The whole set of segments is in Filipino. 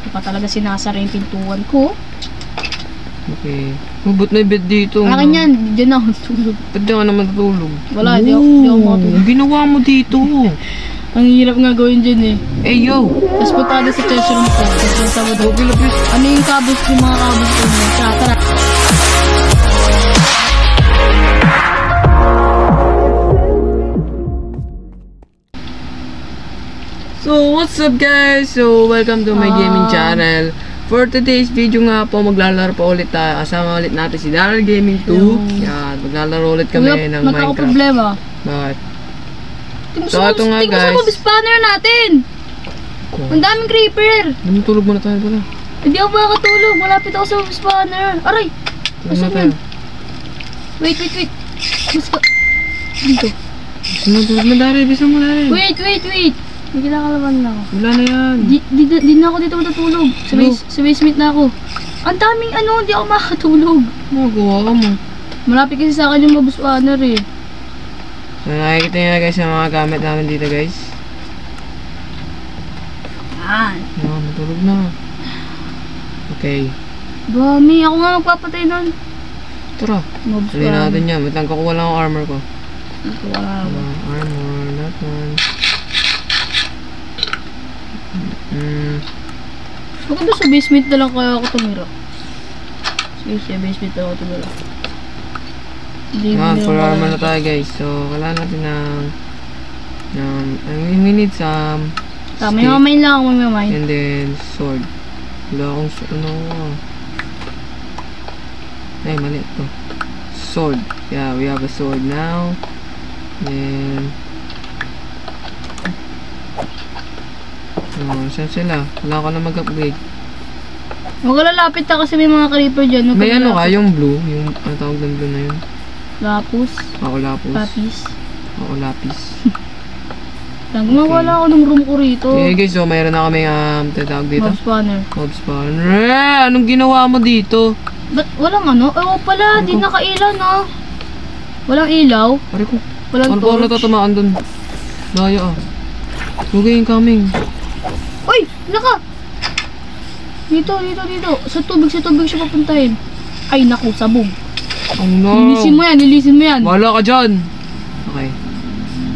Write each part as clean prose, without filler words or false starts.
Hindi pa talaga sinasara yung pintuan ko. Okay. Mabot na yung bed dito. Akin yan, dyan ako tulog. Ba't di ka naman natulog? Wala, di ako makatulog. Ginawa mo dito. Ang hirap nga gawin dyan eh. Eh, yo! Tapos punta na sa chest room ko. Ano yung kabos, yung mga kabos ko mo? Tara. So, what's up guys? So, welcome to my gaming channel. For today's video nga po, maglalaro pa ulit tayo. Kasama ulit natin si Daryl Gaming 2. Yan, maglalaro ulit kami ng Minecraft. Magkakaproblema. Bakit? So, ito nga guys. Tingnan mo sa banner natin. Ang daming creeper. Tulog muna tayo pala. Hindi ako makakatulog. Malapit ako sa spawner. Aray! Tulog na tayo. Wait. Dito. Tulog na Daryl. Bisa mo Daryl. Wait. May kinakalaban na ako. Wala na yan. Di na ako dito matutulog. Sa basement na ako. Ang daming hindi ako makakatulog. Magawa ka mo. Malapit kasi sa akin yung mob spawner eh. So, nakikita nyo na guys yung mga gamit namin dito guys. Yan. Matulog na. Okay. Dami. Ako nga magpapatay nun. Tara. Mob Hindi spawner. natin yan. Ba't lang kukuha lang ang armor ko? Wala ako. Armor. That one. Maganda sa basement na lang kaya ako tumira. Sige, sa basement na ako tumira. Full armor na tayo guys. So, kailangan natin we need some may mamain lang ako, may mamain. and then sword. Wala akong ay, mali ito. Sword. Yeah, we have a sword now. Then saan sila? Wala ko na mag-upgrade. Huwag ka lalapit na kasi may mga creeper dyan. May ano ka? Yung blue? Yung ano tawag ng blue na yun? Lapis. Ako lapis. Lapis. Ako lapis. Gumawala ako ng room ko rito. Okay guys, so mayroon na kami tatawag dito. Mob spawner. Mob spawner. Anong ginawa mo dito? Ba't walang Oo pala, di nakailan Walang ilaw. Pare ko. Walang torch. Ano natatamaan dun? Daya Okay, incoming. Uy! Naka! Dito. Sa tubig siya papuntahin. Ay, naku, sabog. Oh no! Lilisin mo yan. Wala ka dyan! Okay.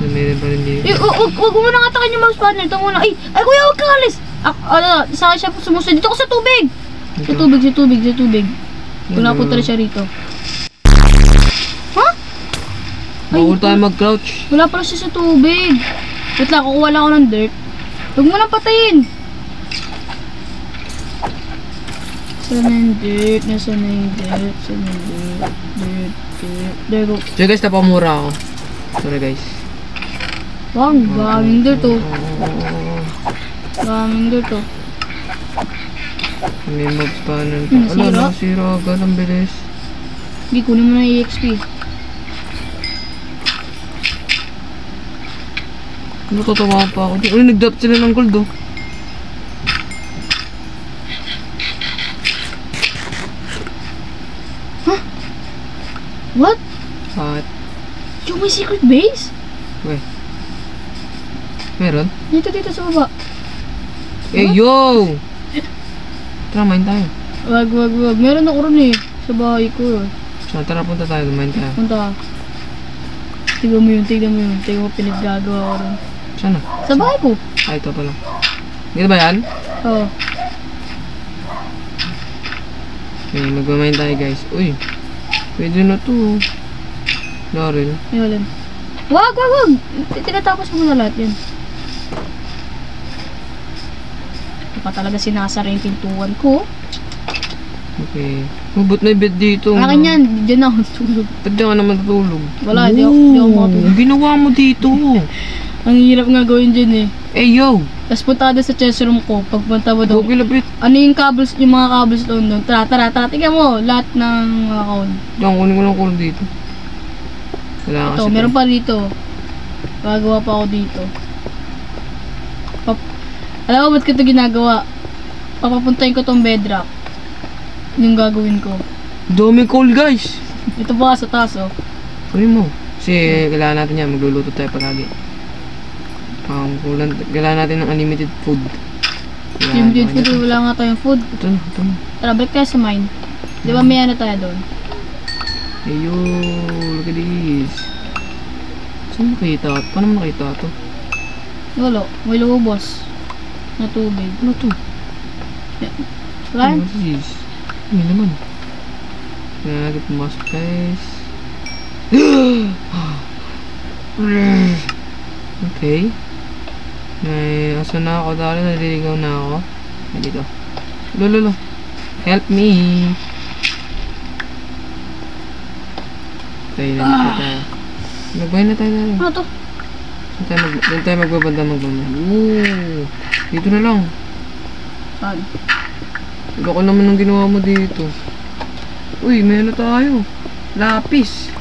Meron pa rin dito. Huwag mo nang atakan yung mouse partner. Ito muna. Ay, kuya, huwag ka alis! Sa akin siya sumusunod. Dito ko sa tubig! Sa tubig. Kung napunta na siya rito. Ha? Bawal tayo mag-crouch. Wala pala siya sa tubig. Wait lang, kukuha lang ako ng dirt. Huwag mo nang patayin. Nasaan na yung dirt? Dirt. There go. So guys, napamura ako. Sorry guys. Bang, daming dirt Daming dirt May mob spawner. Nasira? Nasira agad. Ang bilis. Hindi, kunin mo na yung EXP. Natatawa pa ako. Uy, nag-drop sila ng gold Huh? What? What? Yung may secret base? Wait. Meron? Dito sa baba. Yo! Tara, mine tayo. Wag. Meron ako rin sa bahay ko So, tara, punta tayo. Mine tayo. Punta. Tignan mo yun. Tignan mo pinaggagawa ko rin. Saan na? Sa bahay ko. Ito pala. Dito ba yan? Oo. Okay, mag-mine tayo guys. Uy! Pwede na to. Daryl. Ayun. Wag! Tinatapos mo na lahat yan. Hindi pa talaga sinasara yung pintuan ko. Okay. Mabot na yung bed dito. Akin yan. Dyan ako tulog. Ba't di ka naman natulog? Wala, di ako makatulog. Ginawa mo dito. Ang hirap nga gawin dyan Yo! Tapos punta sa chest room ko. Pagpunta mo doon. Okay, lapit. Ano yung mga cables doon? Tara. Tingnan mo. Lahat ng mga cone. Diyan, kunin ko lang call dito. Wala Ito, meron pa dito. Gagawa pa ako dito. Alam mo ba't ko ito ginagawa? Papapuntahin ko tong bedrock. Yung gagawin ko. Dami call guys. Ito pa sa taas Kunin mo. Kasi kailangan natin yan. Magluluto tayo palagi. Kailangan natin ng unlimited food. Limited food, wala nga tayong food. Ito na. Tara, balik tayo sa mine. Di ba may ano tayo doon? Ayo, look at this. Saan nakita? Paano mo nakita ito? Wala, may lumabas na tubig. Ano to? Right? What is this? Ano naman? Kaya pumasok guys. Okay. May aso na ako dali, naliligaw na ako. Ay, dito. Lolo. Help me. Tayo na tayo. Magbahay na tayo dali. Ano to? Doon tayo magbabanda. Ooh. Dito na lang. Saan? Loko naman ang ginawa mo dito. Uy, may ano tayo. Lapis.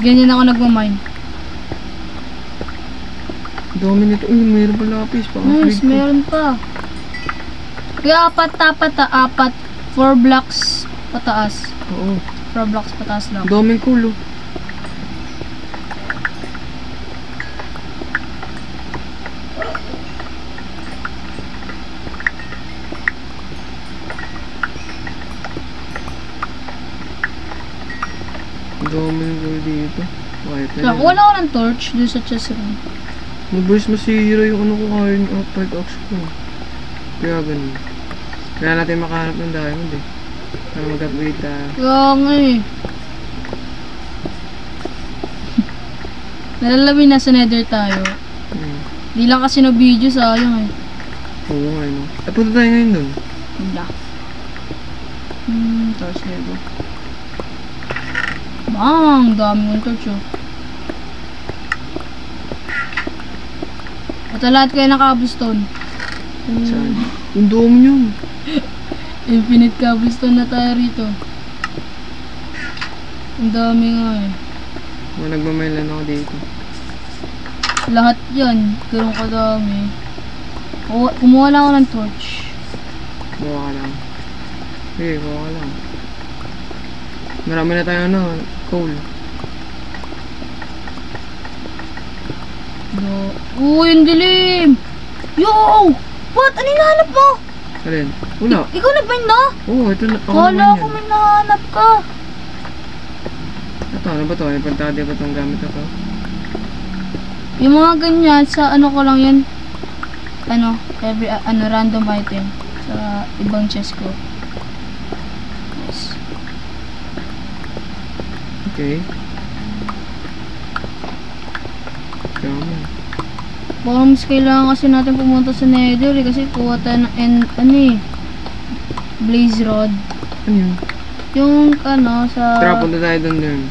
Ganyan ako nagmamine. Dami nito. Uy, mayroon pa lapis. Nice, meron pa. Kaya apat. 4 blocks pataas. Oo. 4 blocks pataas lang. Daming kulo. Daming kulo dito. Kahit na Kaya wala ko ng torch doon sa chest room. Mabilis masira yung ano ko kain pickaxe ko. Kaya ganun. Kaya natin makahanap ng diamond eh. Para mag-upgrade tayo. Kaya nga eh. Nalalamin na sa nether tayo. Di lang kasi na video, sayang eh. Oo nga no. Ay, punta tayo ngayon dun. Wala. Torch level. Bang! Dami mong torch oh. At lahat kayo ng cobblestone. Saan? Yung dome yun. Infinite cobblestone na tayo rito. Ang dami nga eh. Nagmamailan ako dito. Lahat yan. Ganun kadami. Kumuha lang ako ng torch. Kuha ka lang. Okay, kuha ka lang. Marami na tayo ano, coal. Uy, yung dilim! Yo! What? Ano yung nahanap mo? Alin? Wala. Ikaw nag-mine na? Oo, ito na. Kala ko may nahanap ka. Ito, ano ba ito? Ipantade ba itong gamit na ito? Yung mga ganyan, sa ano ko lang yan. Ano, random item. Sa ibang chest ko. Nice. Okay. Dami. Baka mas kailangan kasi natin pumunta sa nether eh, kasi kuha tayo ng blaze rod. Ano yun? Yung ano sa... Tara, punta tayo dun.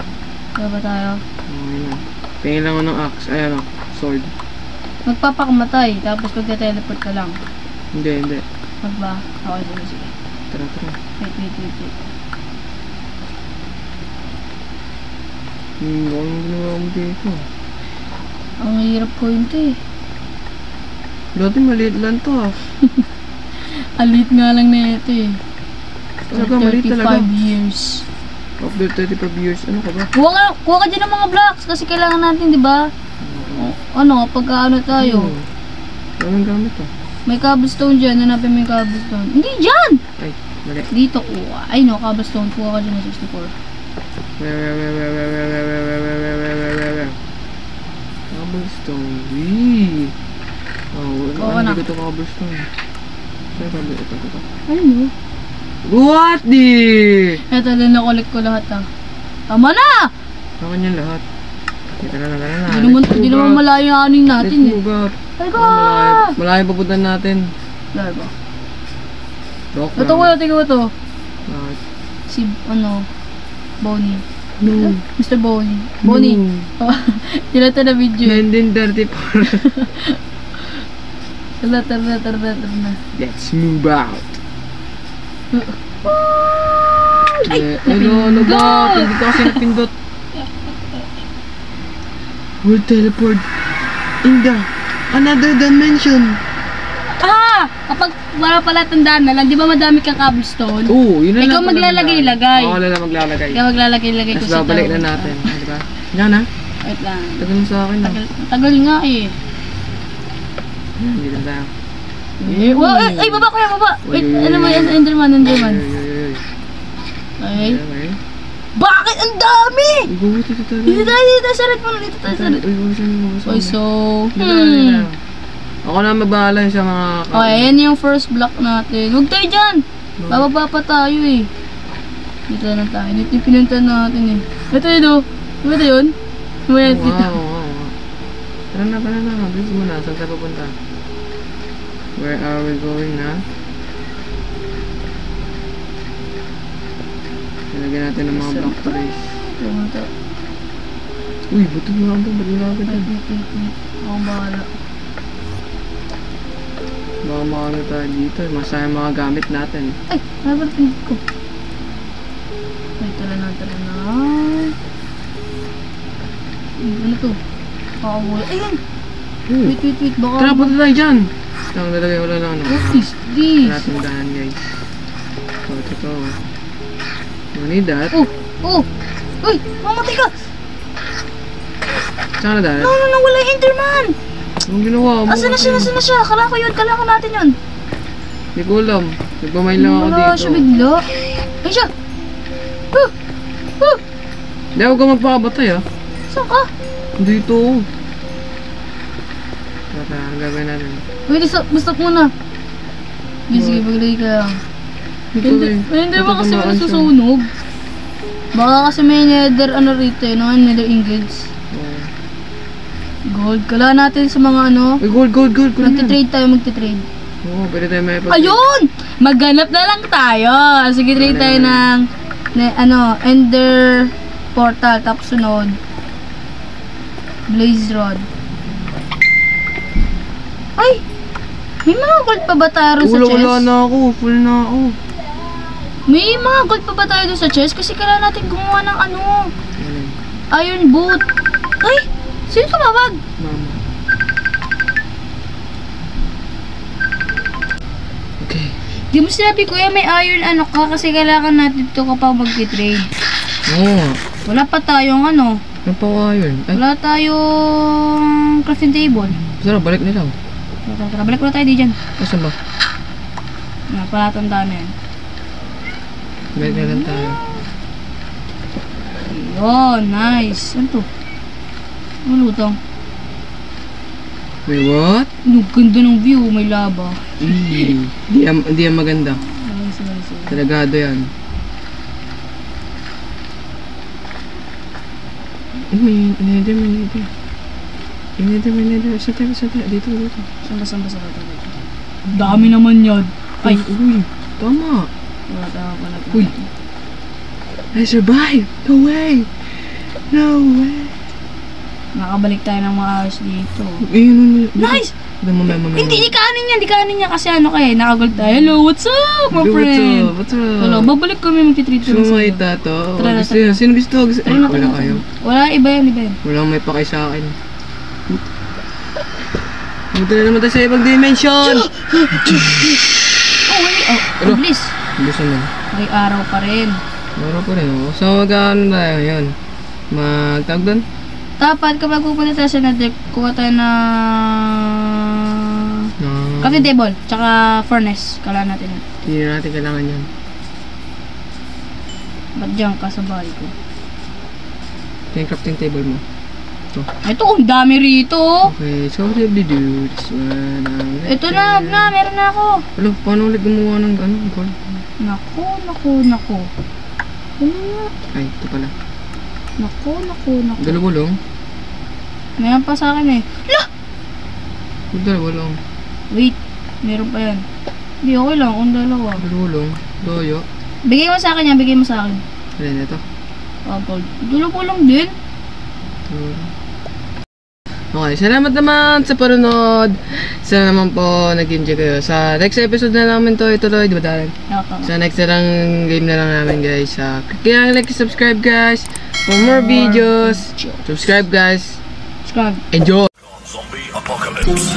Tara ba tayo? Okay na. Tingin lang ako ng axe. Ayan o, sword. Magpapakamatay, tapos magte-teleport ka lang. Hindi. Magba? Okay, sige. Tara. Wait. Anong ginawa mo dito? Ang hirap ko yun to eh. Dati maliit lang to ah. Alit nga lang na ito eh. Talaga, maliit talaga. 35 years. After 35 years, ano ka ba? Kuha ka dyan ng mga blocks kasi kailangan natin, di ba? Ano, pagka ano tayo. Anong gamit ah? May cobblestone dyan, hanapin mo yung cobblestone. Hindi dyan! Ay, mali. Dito, kuha. Ay no, cobblestone. Kuha ka dyan ng 64. Cobblestone. Wee! Oo na. Hindi ko ito cobblestone. Saan cobblestone? Ito. Ano mo? What the? Ito din na-collect ko lahat ah. Tama na! Saan yan lahat? Tara na. Hindi naman malayo yung aning natin eh. Let's move up. Ay ko! Malayo papuntan natin. Lahat ba? Rock Ito ko, tingnan mo to. Bakit? Si, Bonnie. No. Mr. Bonnie. Bonnie. Oh, ilan na video. 1934. Tara na. Let's move out. Ay! Ano ba? Hindi ka kasi napindot. We'll teleport in the another dimension. Kapag wala pala tandaan na lang, di ba madami kang cobblestone? Oo, yun na lang. Ikaw maglalagay-lagay. Oo, maglalagay. Ikaw maglalagay-lagay ko Tapos sa babalik na natin. Di ba? Yan ha? Wait lang. Tagal mo sa akin ha? Tagal nga eh. Dito tayo. Ay, baba kuya, baba. Wait, ano mo yan? Enderman. Ay. Bakit? Ang dami! Dito tayo. Dito tayo sa red mo. Dito tayo sa red. Ay, so... Ako na mabahala sa mga... Okay, ayan yung first block natin. Huwag tayo dyan! Bababa pa tayo eh. Dito na tayo. Dito yung pinunta natin eh. Ito yun o. Diba ito yun? Wow. Tara na. Bilis mo na. Saan tayo papunta? Where are we going na? Nalagyan natin ng mga block trays. Uy, buto mo lang ito. Ba't nga agad yan? Ako bahala. Baka makano tayo dito. Masaya mga gamit natin. Ay, nabalit ko. Ay, tara na. Ano to? Pakawala. Ayan! Wait. Baka... Tara, punta tayo dyan! Tama nalagay wala lang ano. What is this? Wala natin dahan guys. So, ito. You need that. Uy! Mamatay ka! Saan na dahan? No, wala yung Enderman! Anong ginawa mo? Asa na siya? Kala ko natin yun. Hindi ko alam. Nagpamain lang ako dito. Wala siya bigla. Ay siya! Hindi, huwag ka magpakabatay ah. Saan ka? Dito. Tara, ang gagawin natin. Wait, stop muna. Sige, maglagay ka lang. Hindi ba kasi wala susunog? Baka kasi may nether rito eh, nether ingots. Gold. Kala natin sa mga ano. Ay, gold. Magte-trade tayo. Oo, pwede tayo may Ayun! Maghanap na lang tayo. Sige, trade tayo ng ender portal. Tapos sunod. Blaze rod. Ay! May mga gold pa ba tayo sa chest? Wala na ako. Full na ako. May mga gold pa ba tayo sa chest? Kasi kailangan natin gumawa ng iron boot. Ay! Sino tumawag? Mama. Okay. Di mo sinabi kuya may iron ka kasi kailangan natin ito kapag mag-trade. Oo. Wala pa tayong Ano pa iron? Ay. Wala tayong crafting table. Tara, balik na lang. Tara, balik na tayo di dyan. Asan ba? Palatandaan na yan. Balik na lang tayo. Yun, nice. Ano to? Malutong. Wait, what? Ganda ng view, may lava. Hindi yan maganda. Talagado yan. May nether. Saan tayo? Dito. Saan ba? Dami naman yan. Ay, uy, tama. wala pala. Uy. I survived! No way! Nakabalik tayo ng maayos dito. Nice! Hindi kanin niya kasi nakagold tayo. Hello, what's up, my friend? What's up? Hello, babalik kami magti-treat kami Sino may tato? Tara. Sino gusto? Ay, wala kayo. Wala, iba yan. Walang may pakay sa akin. Punta na naman tayo sa ibang dimension! Bilis. Bilis naman. May araw pa rin. Araw pa rin, oh. So, magkano tayo ngayon? Magtawag doon? Dapat kapag pupunta tayo sa nether, kuha tayo na coffee table, tsaka furnace. Kailangan natin yun. Hindi natin kailangan yan. Ba't dyan ka sa bahay ko? Ito yung crafting table mo. Ito, ang dami rito. Okay, so what do you do? Ito na, meron na ako. Wala, paano ulit gumawa ng gold? Naku. Ay, ito pala. Naku. Dalawa lang? Meron pa sa akin eh. Dalawa lang. Wait, meron pa yan. Hindi, okay lang, kung dalawa. Dalawa lang. Doyo. Bigay mo sa akin yan, bigay mo sa akin. Alin ito? Gold. Dalawa lang din. Okay, salamat naman sa parunod. Sana naman po nag-enjoy kayo. Sa next episode na namin to ituloy, di ba Darren? Sa next na lang game na lang namin guys. Kaya like, subscribe guys for more videos. Subscribe guys. Subscribe. Enjoy! Zombie apocalypse.